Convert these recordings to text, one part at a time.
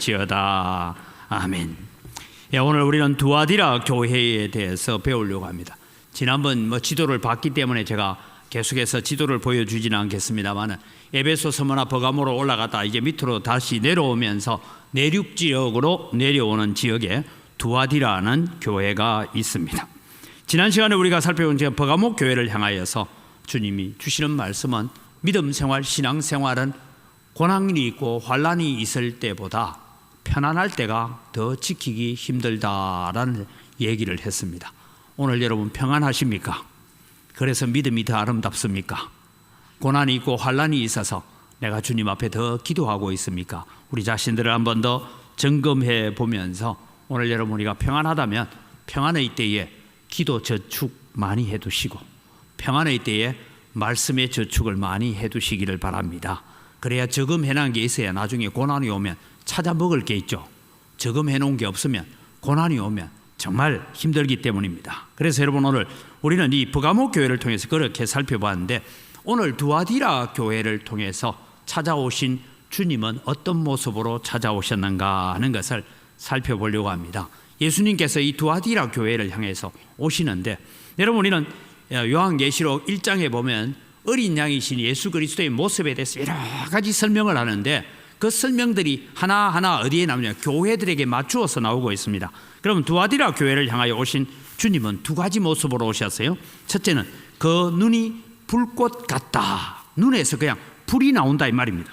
할지어다. 아멘. 오늘 우리는 두아디라 교회에 대해서 배우려고 합니다. 지난번 지도를 봤기 때문에 제가 계속해서 지도를 보여주지는 않겠습니다만, 에베소 서머나 버가모로 올라갔다 이제 밑으로 다시 내려오면서 내륙 지역으로 내려오는 지역에 두아디라는 교회가 있습니다. 지난 시간에 우리가 살펴본 버가모 교회를 향하여서 주님이 주시는 말씀은 믿음 생활, 신앙 생활은 고난이 있고 환난이 있을 때보다 편안할 때가 더 지키기 힘들다라는 얘기를 했습니다. 오늘 여러분 평안하십니까? 그래서 믿음이 더 아름답습니까? 고난이 있고 환난이 있어서 내가 주님 앞에 더 기도하고 있습니까? 우리 자신들을 한 번 더 점검해 보면서 오늘 여러분 우리가 평안하다면 평안의 때에 기도 저축 많이 해두시고 평안의 때에 말씀의 저축을 많이 해두시기를 바랍니다. 그래야 저금해놓은 게 있어야 나중에 고난이 오면 찾아 먹을 게 있죠. 저금해놓은 게 없으면 고난이 오면 정말 힘들기 때문입니다. 그래서 여러분 오늘 우리는 이 버가모 교회를 통해서 그렇게 살펴봤는데, 오늘 두아디라 교회를 통해서 찾아오신 주님은 어떤 모습으로 찾아오셨는가 하는 것을 살펴보려고 합니다. 예수님께서 이 두아디라 교회를 향해서 오시는데, 여러분 우리는 요한계시록 1장에 보면 어린 양이신 예수 그리스도의 모습에 대해서 여러 가지 설명을 하는데, 그 설명들이 하나하나 어디에 나오냐, 교회들에게 맞추어서 나오고 있습니다. 그럼 두아디라 교회를 향하여 오신 주님은 두 가지 모습으로 오셨어요. 첫째는 그 눈이 불꽃 같다. 눈에서 그냥 불이 나온다 이 말입니다.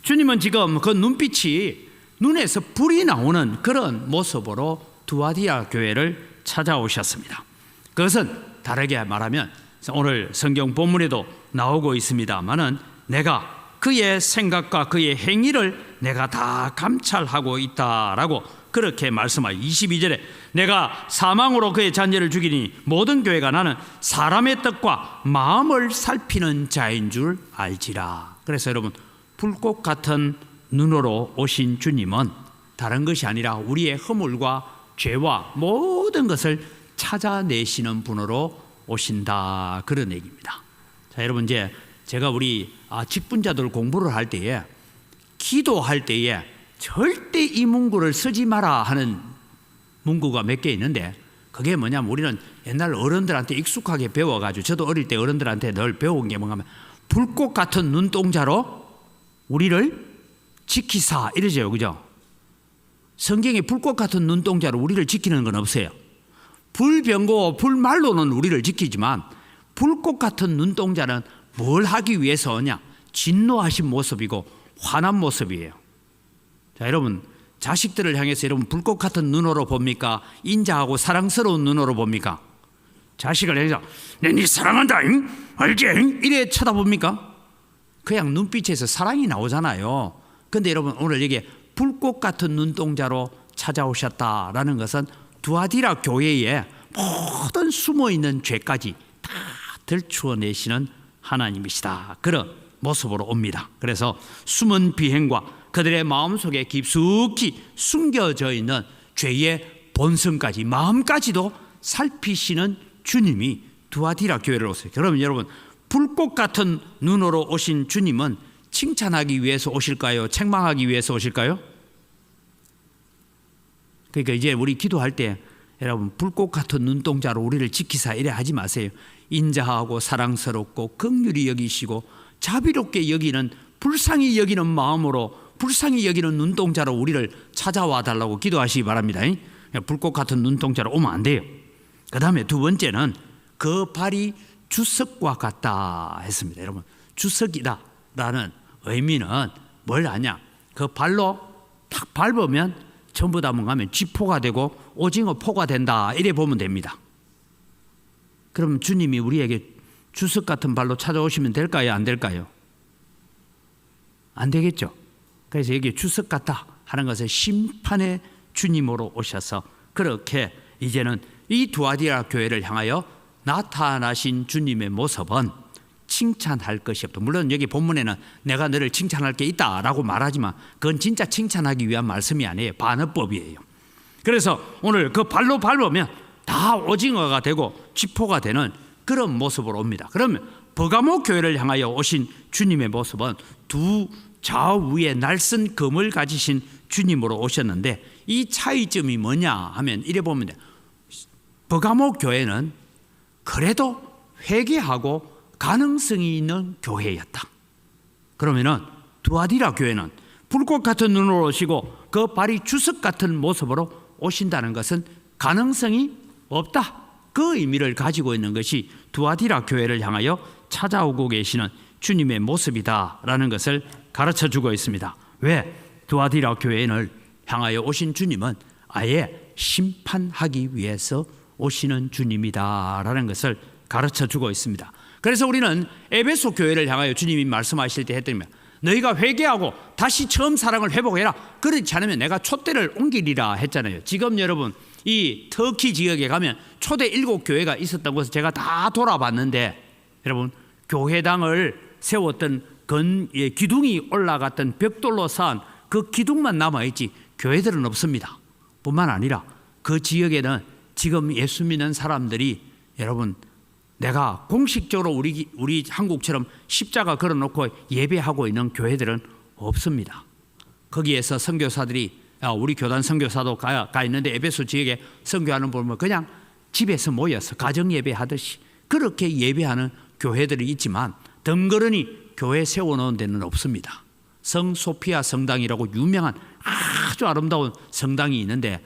주님은 지금 그 눈빛이 눈에서 불이 나오는 그런 모습으로 두아디라 교회를 찾아오셨습니다. 그것은 다르게 말하면 오늘 성경 본문에도 나오고 있습니다만은 내가 그의 생각과 그의 행위를 내가 다 감찰하고 있다라고 그렇게 말씀하여 22절에 내가 사망으로 그의 자녀를 죽이니 모든 교회가 나는 사람의 뜻과 마음을 살피는 자인 줄 알지라. 그래서 여러분 불꽃 같은 눈으로 오신 주님은 다른 것이 아니라 우리의 허물과 죄와 모든 것을 찾아내시는 분으로 오신다, 그런 얘기입니다. 자, 여러분 이제 제가 우리 직분자들 공부를 할 때에 기도할 때에 절대 이 문구를 쓰지 마라 하는 문구가 몇 개 있는데, 그게 뭐냐면 우리는 옛날 어른들한테 익숙하게 배워가지고, 저도 어릴 때 어른들한테 늘 배운 게 뭔가 하면 불꽃 같은 눈동자로 우리를 지키사 이러죠, 그죠? 성경에 불꽃 같은 눈동자로 우리를 지키는 건 없어요. 불병고 불말로는 우리를 지키지만 불꽃 같은 눈동자는 뭘 하기 위해서 오냐? 진노하신 모습이고 화난 모습이에요. 자, 여러분 자식들을 향해서 여러분 불꽃 같은 눈으로 봅니까? 인자하고 사랑스러운 눈으로 봅니까? 자식을 향해서 내 네 사랑한다 잉? 알지? 잉? 이래 쳐다봅니까? 그냥 눈빛에서 사랑이 나오잖아요. 근데 여러분 오늘 이게 불꽃 같은 눈동자로 찾아오셨다라는 것은 두아디라 교회에 모든 숨어있는 죄까지 다 들추어내시는 하나님이시다, 그런 모습으로 옵니다. 그래서 숨은 비행과 그들의 마음속에 깊숙이 숨겨져 있는 죄의 본성까지 마음까지도 살피시는 주님이 두아디라 교회를 오세요. 그러면 여러분 불꽃 같은 눈으로 오신 주님은 칭찬하기 위해서 오실까요? 책망하기 위해서 오실까요? 그러니까 이제 우리 기도할 때 여러분 불꽃 같은 눈동자로 우리를 지키사 이래 하지 마세요. 인자하고 사랑스럽고 긍휼히 여기시고 자비롭게 여기는, 불쌍히 여기는 마음으로, 불쌍히 여기는 눈동자로 우리를 찾아와 달라고 기도하시기 바랍니다. 불꽃 같은 눈동자로 오면 안 돼요. 그 다음에 두 번째는 그 발이 주석과 같다 했습니다. 여러분 주석이다 라는 의미는 뭘 아냐? 그 발로 탁 밟으면 전부 다 뭔가 하면 쥐포가 되고 오징어 포가 된다, 이래 보면 됩니다. 그럼 주님이 우리에게 주석 같은 발로 찾아오시면 될까요? 안 될까요? 안 되겠죠. 그래서 여기 주석 같다 하는 것은 심판의 주님으로 오셔서 그렇게 이제는 이 두아디라 교회를 향하여 나타나신 주님의 모습은 칭찬할 것이 없다. 물론 여기 본문에는 내가 너를 칭찬할 게 있다라고 말하지만 그건 진짜 칭찬하기 위한 말씀이 아니에요. 반어법이에요. 그래서 오늘 그 발로 밟으면 다 오징어가 되고 쥐포가 되는 그런 모습으로 옵니다. 그러면 버가모 교회를 향하여 오신 주님의 모습은 두 좌우에 날쌘 검을 가지신 주님으로 오셨는데 이 차이점이 뭐냐 하면 이래 보면 돼요. 버가모 교회는 그래도 회개하고 가능성이 있는 교회였다. 그러면은 두아디라 교회는 불꽃 같은 눈으로 오시고 그 발이 주석 같은 모습으로 오신다는 것은 가능성이 없다. 그 의미를 가지고 있는 것이 두아디라 교회를 향하여 찾아오고 계시는 주님의 모습이다라는 것을 가르쳐 주고 있습니다. 왜? 두아디라 교회를 향하여 오신 주님은 아예 심판하기 위해서 오시는 주님이다라는 것을 가르쳐 주고 있습니다. 그래서 우리는 에베소 교회를 향하여 주님이 말씀하실 때 했더니 너희가 회개하고 다시 처음 사랑을 회복해라. 그렇지 않으면 내가 촛대를 옮기리라 했잖아요. 지금 여러분 이 터키 지역에 가면 초대 7교회가 있었던 것을 제가 다 돌아봤는데 여러분 교회당을 세웠던 기둥이 올라갔던 벽돌로 쌓은 그 기둥만 남아있지 교회들은 없습니다. 뿐만 아니라 그 지역에는 지금 예수 믿는 사람들이 여러분 내가 공식적으로 우리 한국처럼 십자가 걸어놓고 예배하고 있는 교회들은 없습니다. 거기에서 선교사들이 우리 교단 선교사도 가 있는데 에베소 지역에 선교하는 보면 그냥 집에서 모여서 가정 예배하듯이 그렇게 예배하는 교회들이 있지만 덩그러니 교회 세워놓은 데는 없습니다. 성 소피아 성당이라고 유명한 아주 아름다운 성당이 있는데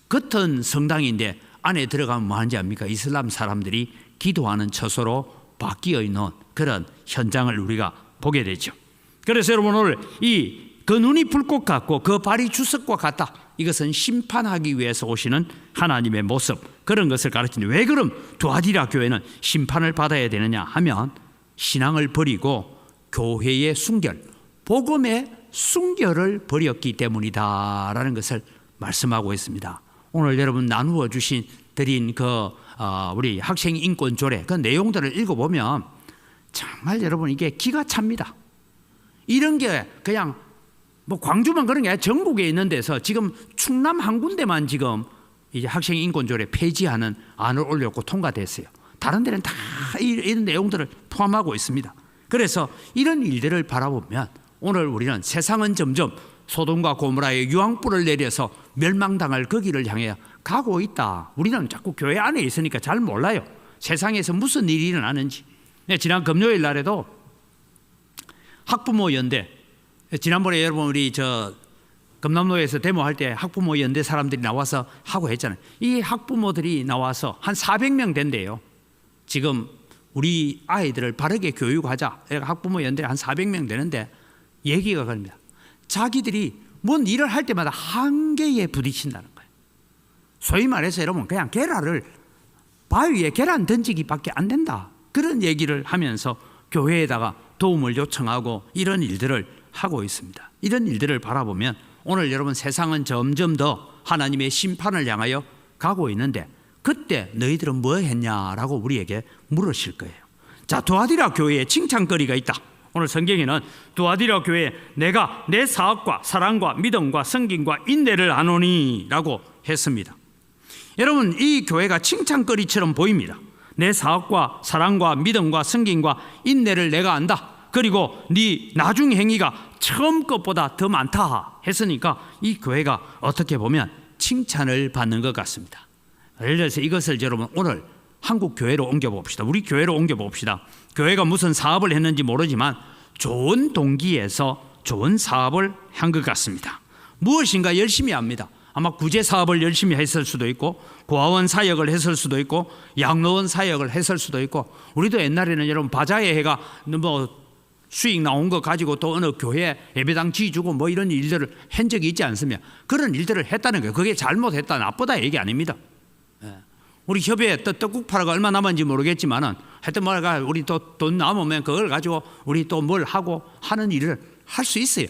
겉은 성당인데 안에 들어가면 뭐 하는지 압니까? 이슬람 사람들이 기도하는 처소로 바뀌어 있는 그런 현장을 우리가 보게 되죠. 그래서 여러분 오늘 그 눈이 불꽃 같고 그 발이 주석과 같다. 이것은 심판하기 위해서 오시는 하나님의 모습, 그런 것을 가르치는데 왜 그럼 두아디라 교회는 심판을 받아야 되느냐 하면 신앙을 버리고 교회의 순결, 복음의 순결을 버렸기 때문이다라는 것을 말씀하고 있습니다. 오늘 여러분 나누어 드린 우리 학생 인권 조례 그 내용들을 읽어보면 정말 여러분 이게 기가 찹니다. 이런 게 그냥 뭐 광주만 그런 게 아니라 전국에 있는 데서 지금 충남 한 군데만 지금 이제 학생 인권 조례 폐지하는 안을 올렸고 통과됐어요. 다른 데는 다 이런 내용들을 포함하고 있습니다. 그래서 이런 일들을 바라보면 오늘 우리는 세상은 점점 소돔과 고모라의 유황불을 내려서 멸망당할 그 길을 향해 가고 있다. 우리는 자꾸 교회 안에 있으니까 잘 몰라요. 세상에서 무슨 일이 일어나는지. 지난 금요일 날에도 학부모 연대, 지난번에 여러분 우리 금남로에서 데모할 때 학부모 연대 사람들이 나와서 하고 했잖아요. 이 학부모들이 나와서 한 400명 된대요. 지금 우리 아이들을 바르게 교육하자. 학부모 연대 한 400명 되는데 얘기가 그럽니다. 자기들이 뭔 일을 할 때마다 한계에 부딪힌다는 거예요. 소위 말해서 여러분 그냥 바위에 계란 던지기밖에 안 된다. 그런 얘기를 하면서 교회에다가 도움을 요청하고 이런 일들을 하고 있습니다. 이런 일들을 바라보면 오늘 여러분 세상은 점점 더 하나님의 심판을 향하여 가고 있는데 그때 너희들은 뭐 했냐라고 우리에게 물으실 거예요. 자, 두아디라 교회에 칭찬거리가 있다. 오늘 성경에는 두아디라 교회에 내가 내 사업과 사랑과 믿음과 섬김과 인내를 아노니 라고 했습니다. 여러분 이 교회가 칭찬거리처럼 보입니다. 내 사업과 사랑과 믿음과 섬김과 인내를 내가 안다. 그리고 네 나중 행위가 처음 것보다 더 많다 했으니까 이 교회가 어떻게 보면 칭찬을 받는 것 같습니다. 예를 들어서 이것을 여러분 오늘 한국 교회로 옮겨봅시다. 우리 교회로 옮겨봅시다. 교회가 무슨 사업을 했는지 모르지만 좋은 동기에서 좋은 사업을 한 것 같습니다. 무엇인가 열심히 합니다. 아마 구제 사업을 열심히 했을 수도 있고 고아원 사역을 했을 수도 있고 양로원 사역을 했을 수도 있고 우리도 옛날에는 여러분 바자회 해가 뭐 수익 나온 거 가지고 또 어느 교회 예배당 지주고 뭐 이런 일들을 한 적이 있지 않습니까? 그런 일들을 했다는 거예요. 그게 잘못했다 나쁘다 얘기 아닙니다. 우리 협회에 떡국 팔아가 얼마 남았는지 모르겠지만은 하여튼 뭐가 우리 또 돈 남으면 그걸 가지고 우리 또 뭘 하고 하는 일을 할 수 있어요.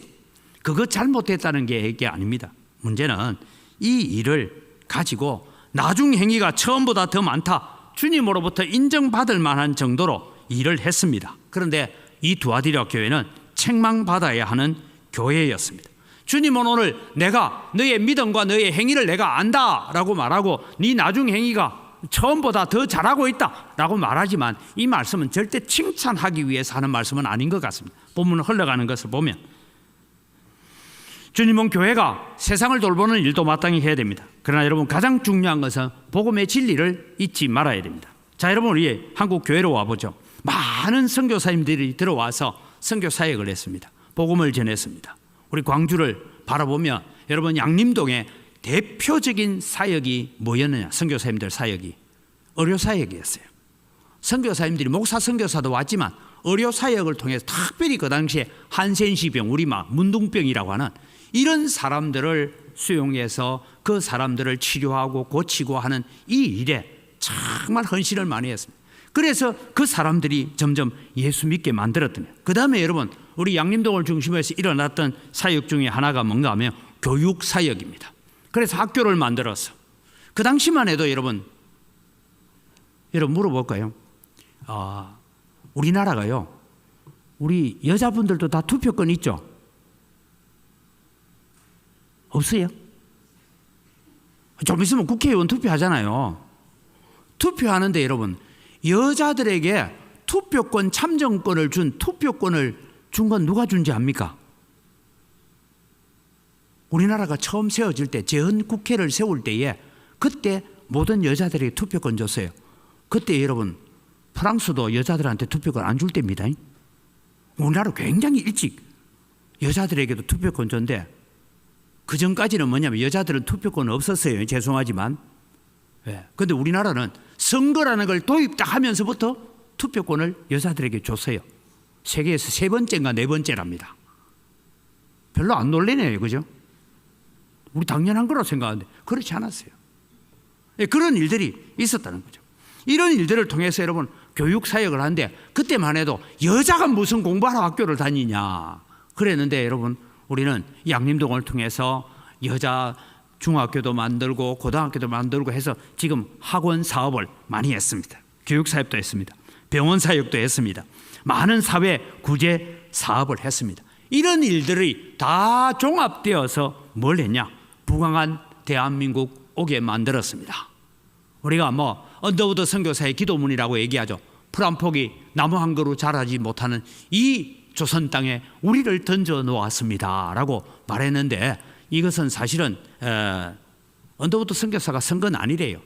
그거 잘못했다는 게 얘기 아닙니다. 문제는 이 일을 가지고 나중 행위가 처음보다 더 많다. 주님으로부터 인정받을 만한 정도로 일을 했습니다. 그런데 이 두아디라 교회는 책망받아야 하는 교회였습니다. 주님은 오늘 내가 너의 믿음과 너의 행위를 내가 안다라고 말하고 네 나중 행위가 처음보다 더 잘하고 있다라고 말하지만 이 말씀은 절대 칭찬하기 위해서 하는 말씀은 아닌 것 같습니다. 본문을 흘러가는 것을 보면 주님은 교회가 세상을 돌보는 일도 마땅히 해야 됩니다. 그러나 여러분, 가장 중요한 것은 복음의 진리를 잊지 말아야 됩니다. 자, 여러분, 우리 한국 교회로 와보죠. 많은 선교사님들이 들어와서 선교 사역을 했습니다. 복음을 전했습니다. 우리 광주를 바라보면 여러분, 양림동에 대표적인 사역이 뭐였느냐? 선교사님들 사역이 의료 사역이었어요. 선교사님들이 목사 선교사도 왔지만 의료 사역을 통해서 특별히 그 당시에 한센시병, 우리말 문둥병이라고 하는 이런 사람들을 수용해서 그 사람들을 치료하고 고치고 하는 이 일에 정말 헌신을 많이 했습니다. 그래서 그 사람들이 점점 예수 믿게 만들었더니, 그 다음에 여러분, 우리 양림동을 중심으로 해서 일어났던 사역 중에 하나가 뭔가 하면 교육 사역입니다. 그래서 학교를 만들어서 그 당시만 해도 여러분 물어볼까요? 우리나라가요, 우리 여자분들도 다 투표권 있죠? 없어요? 좀 있으면 국회의원 투표하잖아요. 투표하는데 여러분, 여자들에게 투표권, 참정권을 투표권을 준 건 누가 준지 압니까? 우리나라가 처음 세워질 때, 재헌국회를 세울 때에 그때 모든 여자들에게 투표권 줬어요. 그때 여러분, 프랑스도 여자들한테 투표권 안 줄 때입니다. 우리나라 굉장히 일찍 여자들에게도 투표권 줬는데, 그 전까지는 뭐냐면 여자들은 투표권 없었어요. 죄송하지만. 그런데 우리나라는 선거라는 걸 도입 딱 하면서부터 투표권을 여자들에게 줬어요. 세계에서 3번째인가 4번째랍니다. 별로 안 놀래네요, 그죠? 우리 당연한 거라고 생각하는데 그렇지 않았어요. 그런 일들이 있었다는 거죠. 이런 일들을 통해서 여러분, 교육 사역을 하는데, 그때만 해도 여자가 무슨 공부하러 학교를 다니냐 그랬는데, 여러분, 우리는 양림동을 통해서 여자 중학교도 만들고 고등학교도 만들고 해서 지금 학원 사업을 많이 했습니다. 교육 사업도 했습니다. 병원 사역도 했습니다. 많은 사회 구제 사업을 했습니다. 이런 일들이 다 종합되어서 뭘 했냐? 부강한 대한민국 오게 만들었습니다. 우리가 언더우드 선교사의 기도문이라고 얘기하죠. 풀 한 폭이 나무 한 그루 자라지 못하는 이 조선 땅에 우리를 던져 놓았습니다 라고 말했는데, 이것은 사실은 언더우드 선교사가 쓴 건 아니래요.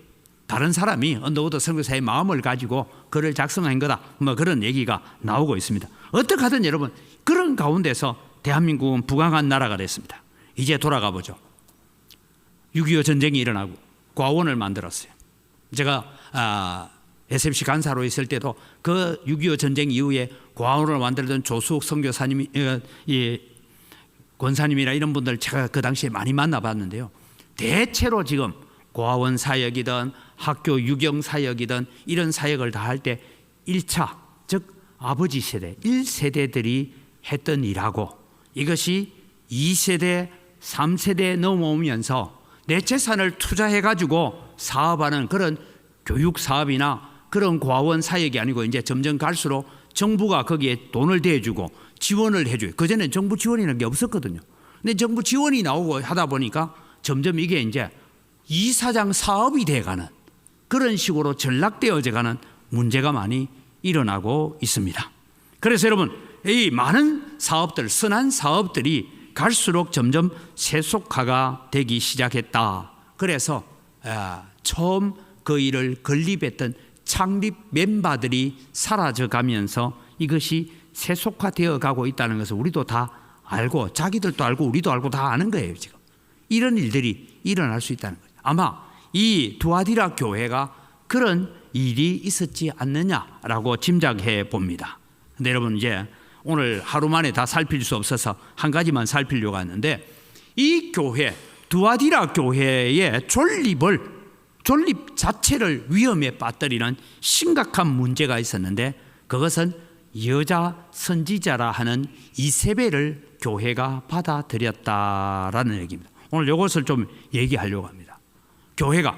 다른 사람이 언더우드 선교사의 마음을 가지고 글을 작성한 거다, 그런 얘기가 나오고 있습니다. 어떻게 하든 여러분, 그런 가운데서 대한민국은 부강한 나라가 됐습니다. 이제 돌아가 보죠. 6.25 전쟁이 일어나고 과원을 만들었어요. 제가 SFC 간사로 있을 때도 그 6.25 전쟁 이후에 과원을 만들던 조수옥 선교사님이, 권사님이나 이런 분들 제가 그 당시에 많이 만나봤는데요. 대체로 지금 과원 사역이든 학교 유경 사역이든 이런 사역을 다 할 때 1차, 즉 아버지 세대, 1세대들이 했던 일하고, 이것이 2세대, 3세대 넘어오면서 내 재산을 투자해가지고 사업하는 그런 교육 사업이나 그런 과원 사역이 아니고, 이제 점점 갈수록 정부가 거기에 돈을 대주고 지원을 해줘요. 그전엔 정부 지원이라는 게 없었거든요. 근데 정부 지원이 나오고 하다 보니까 점점 이게 이제 이사장 사업이 돼가는 그런 식으로 전락되어져가는 문제가 많이 일어나고 있습니다. 그래서 여러분, 이 많은 사업들, 선한 사업들이 갈수록 점점 세속화가 되기 시작했다. 그래서 처음 그 일을 건립했던 창립 멤버들이 사라져가면서 이것이 세속화되어 가고 있다는 것을 우리도 다 알고, 자기들도 알고 우리도 알고 다 아는 거예요. 지금 이런 일들이 일어날 수 있다는 거예요. 아마 이 두아디라 교회가 그런 일이 있었지 않느냐라고 짐작해 봅니다. 근데 여러분, 이제 오늘 하루 만에 다 살필 수 없어서 한 가지만 살피려고 하는데, 이 교회, 두아디라 교회의 존립 자체를 위험에 빠뜨리는 심각한 문제가 있었는데, 그것은 여자 선지자라 하는 이세벨을 교회가 받아들였다라는 얘기입니다. 오늘 이것을 좀 얘기하려고 합니다. 교회가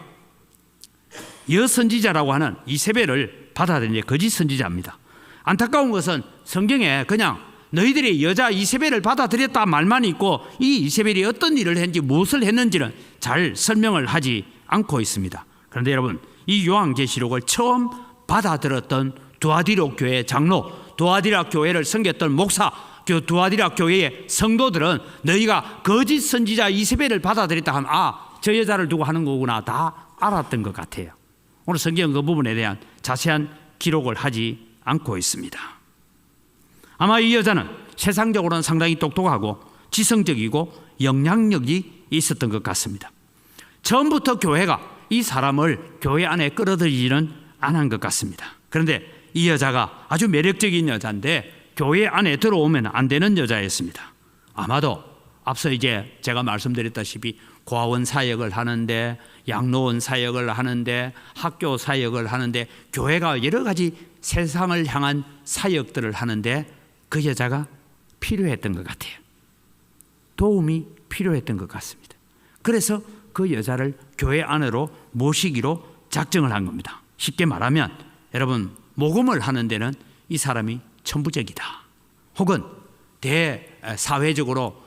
여선지자라고 하는 이세벨을 받아들인 거짓 선지자입니다. 안타까운 것은 성경에 그냥 너희들이 여자 이세벨을 받아들였다 말만 있고, 이 이세벨이 어떤 일을 했는지 무엇을 했는지는 잘 설명을 하지 않고 있습니다. 그런데 여러분, 이 요한계시록을 처음 받아들였던 두아디라 교회 장로, 두아디라 교회를 섬겼던 목사, 두아디라 교회의 성도들은 너희가 거짓 선지자 이세벨을 받아들였다 하면 저 여자를 두고 하는 거구나 다 알았던 것 같아요. 오늘 성경은 그 부분에 대한 자세한 기록을 하지 않고 있습니다. 아마 이 여자는 세상적으로는 상당히 똑똑하고 지성적이고 영향력이 있었던 것 같습니다. 처음부터 교회가 이 사람을 교회 안에 끌어들이지는 않은 것 같습니다. 그런데 이 여자가 아주 매력적인 여자인데 교회 안에 들어오면 안 되는 여자였습니다. 아마도 앞서 이제 제가 말씀드렸다시피 고아원 사역을 하는데, 양로원 사역을 하는데, 학교 사역을 하는데, 교회가 여러 가지 세상을 향한 사역들을 하는데 그 여자가 필요했던 것 같아요. 도움이 필요했던 것 같습니다. 그래서 그 여자를 교회 안으로 모시기로 작정을 한 겁니다. 쉽게 말하면 여러분, 모금을 하는 데는 이 사람이 천부적이다. 혹은 대사회적으로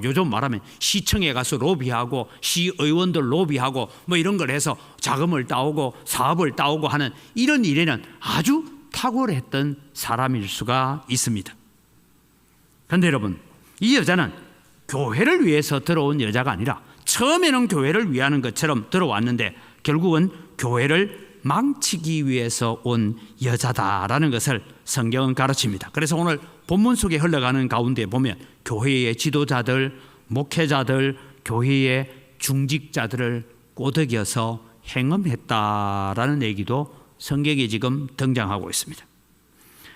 요즘 말하면 시청에 가서 로비하고 시의원들 로비하고 이런 걸 해서 자금을 따오고 사업을 따오고 하는 이런 일에는 아주 탁월했던 사람일 수가 있습니다. 그런데 여러분, 이 여자는 교회를 위해서 들어온 여자가 아니라 처음에는 교회를 위하는 것처럼 들어왔는데 결국은 교회를 망치기 위해서 온 여자다라는 것을 성경은 가르칩니다. 그래서 오늘 본문 속에 흘러가는 가운데 보면 교회의 지도자들, 목회자들, 교회의 중직자들을 꼬드겨서 행음했다라는 얘기도 성경에 지금 등장하고 있습니다.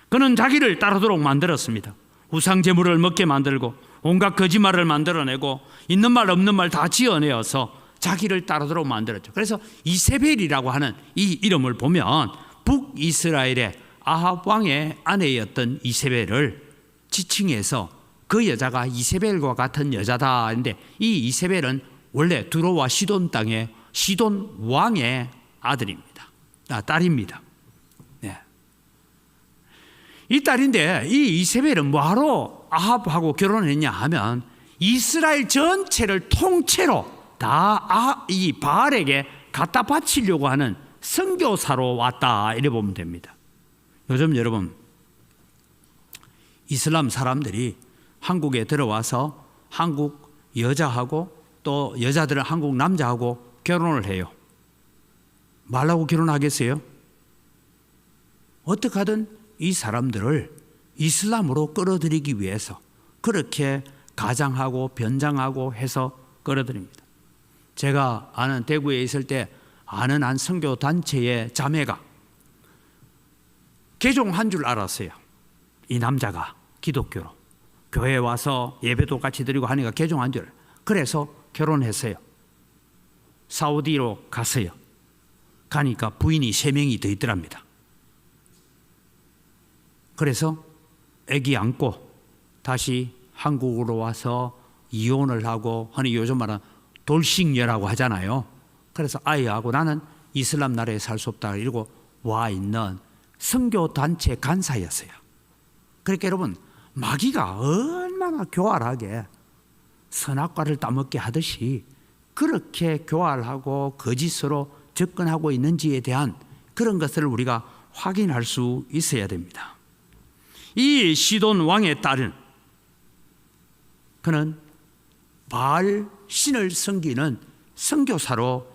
그는 자기를 따르도록 만들었습니다. 우상 제물을 먹게 만들고 온갖 거짓말을 만들어내고 있는 말 없는 말 다 지어내어서 자기를 따르도록 만들었죠. 그래서 이세벨이라고 하는 이 이름을 보면 북이스라엘의 아합 왕의 아내였던 이세벨을 지칭해서 그 여자가 이세벨과 같은 여자다 했는데, 이 이세벨은 원래 두로와 시돈 땅의 시돈 왕의 딸입니다. 네. 이 딸인데 이 이세벨은 뭐하러 아합하고 결혼했냐 하면 이스라엘 전체를 통째로 다 이 바알에게 갖다 바치려고 하는 선교사로 왔다 이래 보면 됩니다. 요즘 여러분, 이슬람 사람들이 한국에 들어와서 한국 여자하고 또 여자들은 한국 남자하고 결혼을 해요. 말라고 결혼하겠어요? 어떻게 하든 이 사람들을 이슬람으로 끌어들이기 위해서 그렇게 가장하고 변장하고 해서 끌어들입니다. 제가 아는 대구에 있을 때 아는 한 선교 단체의 자매가 개종한 줄 알았어요. 이 남자가 기독교로 교회에 와서 예배도 같이 드리고 하니까 개종한 줄. 그래서 결혼했어요. 사우디로 갔어요. 가니까 부인이 3명이 더 있더랍니다. 그래서 아기 안고 다시 한국으로 와서 이혼을 하고 하니 요즘 말하는 돌싱녀라고 하잖아요. 그래서 아이하고 나는 이슬람 나라에 살 수 없다 이러고 와 있는 선교단체 간사였어요. 그러니까 여러분, 마귀가 얼마나 교활하게 선악과를 따먹게 하듯이 그렇게 교활하고 거짓으로 접근하고 있는지에 대한 그런 것을 우리가 확인할 수 있어야 됩니다. 이 시돈 왕의 딸은 그는 바알 신을 섬기는 선교사로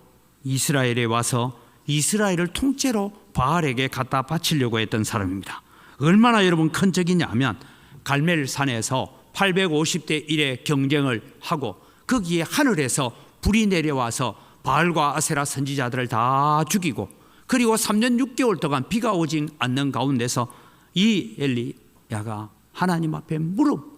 이스라엘에 와서 이스라엘을 통째로 바알에게 갖다 바치려고 했던 사람입니다. 얼마나 여러분 큰 적이냐 하면 갈멜산에서 850대 1의 경쟁을 하고 거기에 하늘에서 불이 내려와서 바알과 아세라 선지자들을 다 죽이고, 그리고 3년 6개월 동안 비가 오지 않는 가운데서 이 엘리야가 하나님 앞에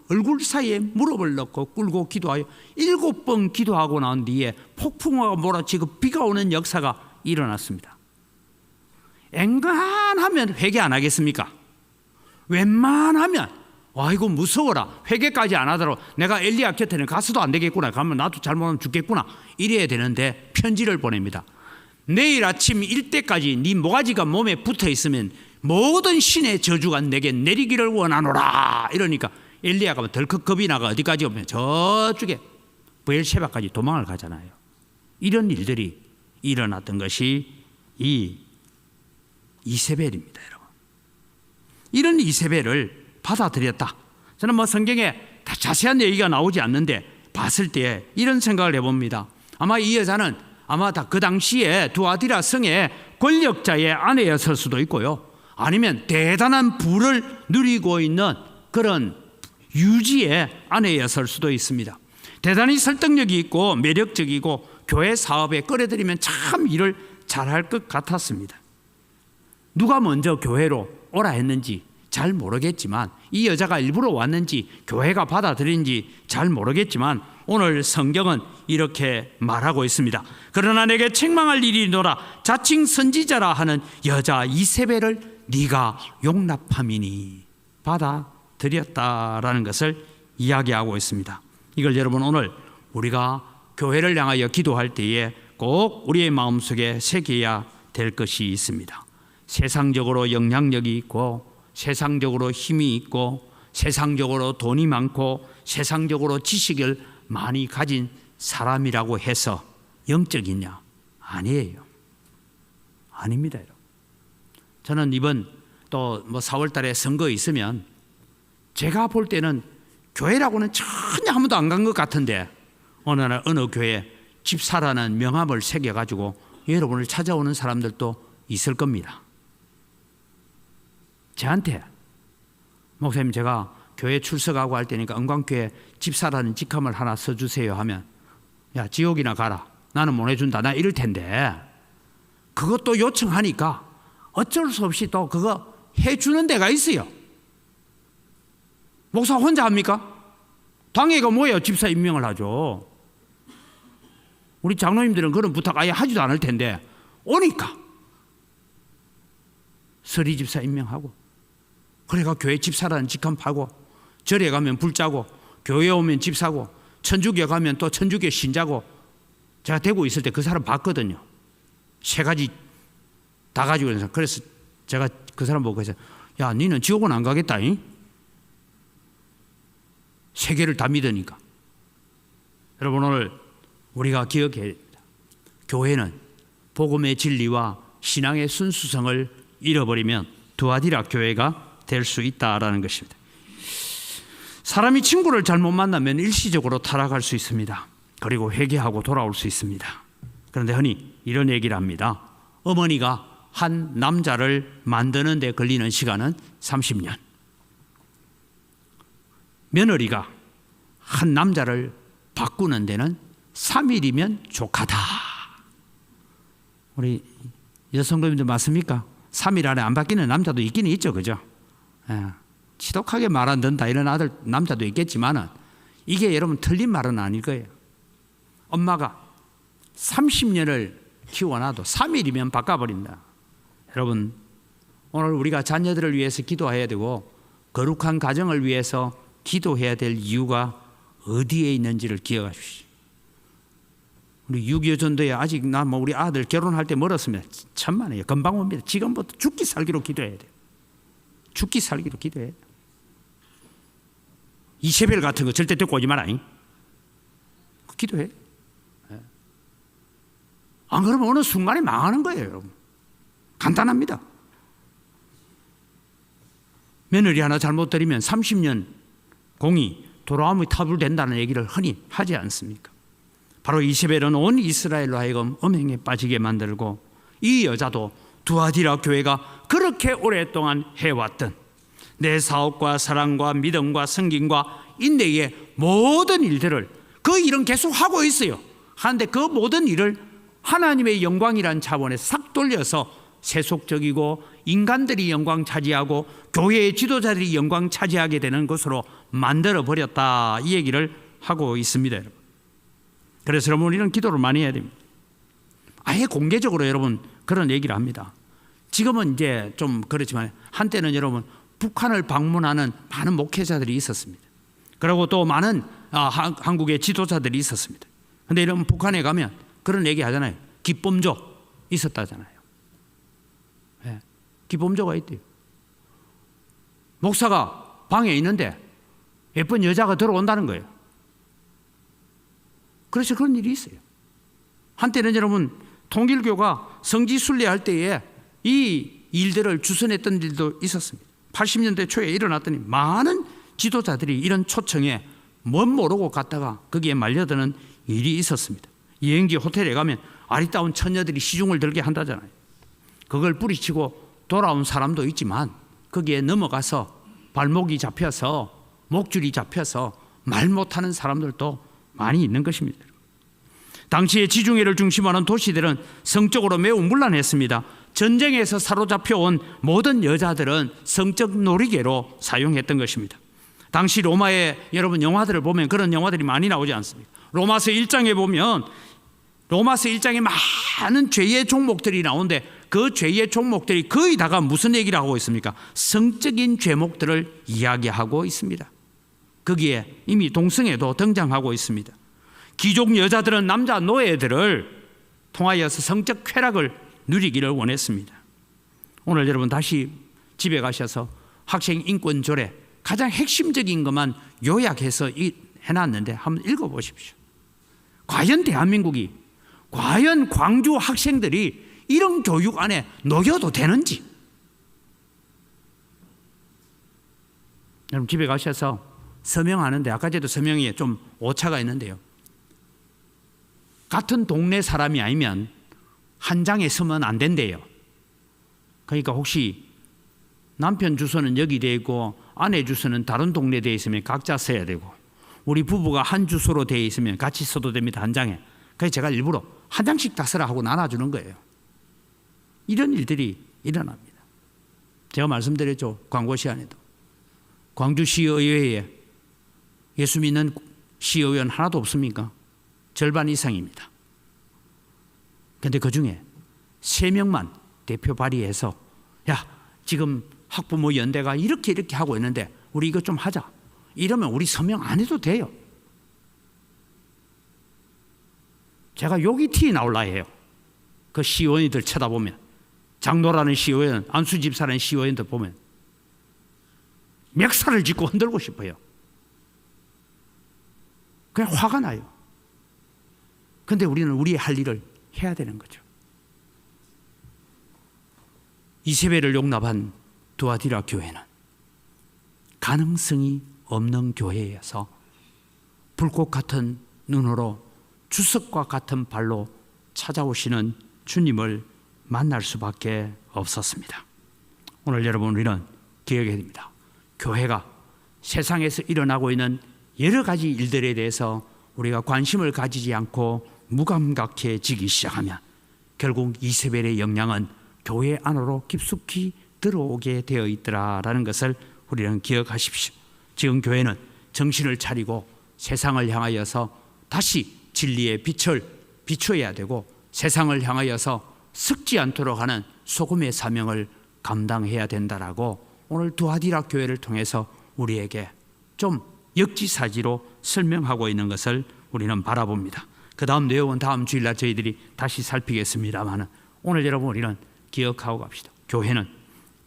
얼굴 사이에 무릎을 넣고 꿇고 기도하여 7번 기도하고 난 뒤에 폭풍우가 몰아치고 비가 오는 역사가 일어났습니다. 엔간하면 회개 안 하겠습니까? 웬만하면 아이고 무서워라, 회개까지 안 하더라도 내가 엘리야 곁에는 가서도 안 되겠구나, 가면 나도 잘못하면 죽겠구나 이래야 되는데 편지를 보냅니다. 내일 아침 일때까지 네 모가지가 몸에 붙어 있으면 모든 신의 저주가 내게 내리기를 원하노라 이러니까 엘리야가 덜컥 겁이 나가 어디까지 오면 저쪽에 브엘셰바까지 도망을 가잖아요. 이런 일들이 일어났던 것이 이 이세벨입니다. 여러분, 이런 이세벨을 받아들였다. 저는 뭐 성경에 다 자세한 얘기가 나오지 않는데 봤을 때 이런 생각을 해봅니다. 아마 이 여자는 아마 다 그 당시에 두아디라 성의 권력자의 아내였을 수도 있고요. 아니면 대단한 부를 누리고 있는 그런 유지의 아내였을 수도 있습니다. 대단히 설득력이 있고 매력적이고 교회 사업에 끌어들이면 참 일을 잘할 것 같았습니다. 누가 먼저 교회로 오라 했는지 잘 모르겠지만, 이 여자가 일부러 왔는지 교회가 받아들인지 잘 모르겠지만 오늘 성경은 이렇게 말하고 있습니다. 그러나 내게 책망할 일이 있노라. 자칭 선지자라 하는 여자 이세벨을 네가 용납함이니 받아들였다라는 것을 이야기하고 있습니다. 이걸 여러분 오늘 우리가 교회를 향하여 기도할 때에 꼭 우리의 마음속에 새겨야 될 것이 있습니다. 세상적으로 영향력이 있고, 세상적으로 힘이 있고, 세상적으로 돈이 많고, 세상적으로 지식을 많이 가진 사람이라고 해서 영적이냐? 아니에요. 아닙니다. 저는 이번 또 뭐 4월 달에 선거 있으면 제가 볼 때는 교회라고는 전혀 아무도 안 간 것 같은데 어느 교회에 집사라는 명함을 새겨가지고 여러분을 찾아오는 사람들도 있을 겁니다. 저한테 목사님 제가 교회 출석하고 할 때니까 은광교회 집사라는 직함을 하나 써주세요 하면 야 지옥이나 가라, 나는 못 해준다, 나 이럴 텐데 그것도 요청하니까 어쩔 수 없이 또 그거 해주는 데가 있어요. 목사 혼자 합니까? 당회가 뭐예요? 집사 임명을 하죠. 우리 장로님들은 그런 부탁 아예 하지도 않을 텐데 오니까 서리 집사 임명하고, 그래가 교회 집사라는 직함 파고, 절에 가면 불자고, 교회에 오면 집사고, 천주교 가면 또 천주교 신자고. 제가 대구 있을 때 그 사람 봤거든요. 세 가지 다 가지고 있는 사람. 그래서 제가 그 사람 보고 해서 야 니는 지옥은 안 가겠다. 세 개를 다 믿으니까. 여러분 오늘 우리가 기억해야 됩니다. 교회는 복음의 진리와 신앙의 순수성을 잃어버리면 두아디라 교회가 될 수 있다라는 것입니다. 사람이 친구를 잘못 만나면 일시적으로 타락할 수 있습니다. 그리고 회개하고 돌아올 수 있습니다. 그런데 흔히 이런 얘기를 합니다. 어머니가 한 남자를 만드는 데 걸리는 시간은 30년. 며느리가 한 남자를 바꾸는 데는 3일이면 족하다. 우리 여성분들 맞습니까? 3일 안에 안 바뀌는 남자도 있기는 있죠, 그죠? 지독하게 말 안 듣는다 이런 아들 남자도 있겠지만은 이게 여러분 틀린 말은 아닐 거예요. 엄마가 30년을 키워놔도 3일이면 바꿔버린다. 여러분 오늘 우리가 자녀들을 위해서 기도해야 되고 거룩한 가정을 위해서 기도해야 될 이유가 어디에 있는지를 기억하십시오. 우리 6.25 전도에 아직 우리 아들 결혼할 때 멀었습니다. 천만에요. 금방 옵니다. 지금부터 죽기 살기로 기도해야 돼요. 죽기 살기로 기도해야 돼요. 이세벨 같은 거 절대 듣고 오지 마라. 기도해. 안 그러면 어느 순간에 망하는 거예요, 여러분. 간단합니다. 며느리 하나 잘못 들이면 30년 공이 돌아옴이 타불된다는 얘기를 흔히 하지 않습니까? 바로 이세벨은 온 이스라엘로 하여금 음행에 빠지게 만들고, 이 여자도 두아디라 교회가 그렇게 오랫동안 해왔던 내 사업과 사랑과 믿음과 성김과 인내의 모든 일들을 그 일은 계속 하고 있어요. 하는데 그 모든 일을 하나님의 영광이란 차원에 싹 돌려서 세속적이고 인간들이 영광 차지하고 교회의 지도자들이 영광 차지하게 되는 것으로 만들어 버렸다, 이 얘기를 하고 있습니다, 여러분. 그래서 여러분 우리는 기도를 많이 해야 됩니다. 아예 공개적으로 여러분 그런 얘기를 합니다. 지금은 이제 좀 그렇지만 한때는 여러분 북한을 방문하는 많은 목회자들이 있었습니다. 그리고 또 많은 한국의 지도자들이 있었습니다. 그런데 이런 북한에 가면 그런 얘기 하잖아요. 기범조 있었다잖아요. 네. 기범조가 있대요. 목사가 방에 있는데 예쁜 여자가 들어온다는 거예요. 그래서 그런 일이 있어요. 한때는 여러분 통일교가 성지순례할 때에 이 일들을 주선했던 일도 있었습니다. 80년대 초에 일어났더니 많은 지도자들이 이런 초청에 못 모르고 갔다가 거기에 말려드는 일이 있었습니다. 여행지 호텔에 가면 아리따운 처녀들이 시중을 들게 한다잖아요. 그걸 뿌리치고 돌아온 사람도 있지만 거기에 넘어가서 발목이 잡혀서 목줄이 잡혀서 말 못하는 사람들도 많이 있는 것입니다. 당시의 지중해를 중심으로 하는 도시들은 성적으로 매우 문란했습니다. 전쟁에서 사로잡혀온 모든 여자들은 성적 놀이개로 사용했던 것입니다. 당시 로마의 여러분 영화들을 보면 그런 영화들이 많이 나오지 않습니까? 로마서 1장에 보면 로마서 1장에 많은 죄의 종목들이 나오는데 그 죄의 종목들이 거의 다가 무슨 얘기를 하고 있습니까? 성적인 죄목들을 이야기하고 있습니다. 거기에 이미 동성애도 등장하고 있습니다. 귀족 여자들은 남자 노예들을 통하여서 성적 쾌락을 누리기를 원했습니다. 오늘 여러분 다시 집에 가셔서 학생 인권 조례 가장 핵심적인 것만 요약해서 해놨는데 한번 읽어보십시오. 과연 대한민국이 과연 광주 학생들이 이런 교육 안에 녹여도 되는지. 여러분 집에 가셔서 서명하는데 아까 전에도 서명이 좀 오차가 있는데요. 같은 동네 사람이 아니면 한 장에 서면 안 된대요. 그러니까 혹시 남편 주소는 여기 돼 있고 아내 주소는 다른 동네에 돼 있으면 각자 써야 되고 우리 부부가 한 주소로 돼 있으면 같이 써도 됩니다. 한 장에. 그래서 제가 일부러 한 장씩 다 쓰라 하고 나눠주는 거예요. 이런 일들이 일어납니다. 제가 말씀드렸죠. 광고 시간에도. 광주시의회에 예수 믿는 시의원 하나도 없습니까? 절반 이상입니다. 그런데 그중에 3명만 대표 발의해서 야 지금 학부모 연대가 이렇게 하고 있는데 우리 이거 좀 하자. 이러면 우리 서명 안 해도 돼요. 제가 욕이 티 나올라 해요. 그 시의원들 쳐다보면 장로라는 시의원, 안수집사라는 시의원들 보면 멱살을 짚고 흔들고 싶어요. 그냥 화가 나요. 그런데 우리는 우리의 할 일을 해야 되는 거죠. 이세벨을 용납한 두아디라 교회는 가능성이 없는 교회여서 불꽃 같은 눈으로 주석과 같은 발로 찾아오시는 주님을 만날 수밖에 없었습니다. 오늘 여러분 우리는 기억해야 됩니다. 교회가 세상에서 일어나고 있는 여러 가지 일들에 대해서 우리가 관심을 가지지 않고 무감각해지기 시작하면 결국 이세벨의 영향은 교회 안으로 깊숙이 들어오게 되어 있더라라는 것을 우리는 기억하십시오. 지금 교회는 정신을 차리고 세상을 향하여서 다시 진리의 빛을 비춰야 되고 세상을 향하여서 썩지 않도록 하는 소금의 사명을 감당해야 된다라고 오늘 두아디라 교회를 통해서 우리에게 좀 역지사지로 설명하고 있는 것을 우리는 바라봅니다. 그 다음 내용은 다음 주일날 저희들이 다시 살피겠습니다만 오늘 여러분 우리는 기억하고 갑시다. 교회는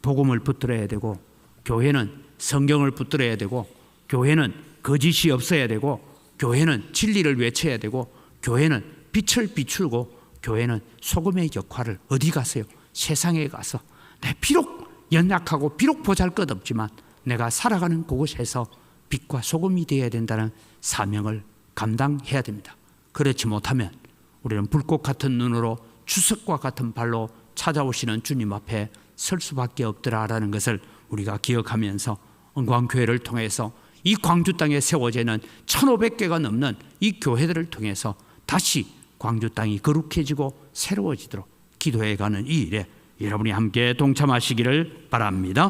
복음을 붙들어야 되고 교회는 성경을 붙들어야 되고 교회는 거짓이 없어야 되고 교회는 진리를 외쳐야 되고 교회는 빛을 비추고 교회는 소금의 역할을 어디 가세요? 세상에 가서 내 비록 연약하고 비록 보잘것없지만 내가 살아가는 그곳에서 빛과 소금이 되어야 된다는 사명을 감당해야 됩니다. 그렇지 못하면 우리는 불꽃 같은 눈으로 주석과 같은 발로 찾아오시는 주님 앞에 설 수밖에 없더라라는 것을 우리가 기억하면서 은광교회를 통해서 이 광주 땅에 세워지는 1500개가 넘는 이 교회들을 통해서 다시 광주 땅이 거룩해지고 새로워지도록 기도해가는 이 일에 여러분이 함께 동참하시기를 바랍니다.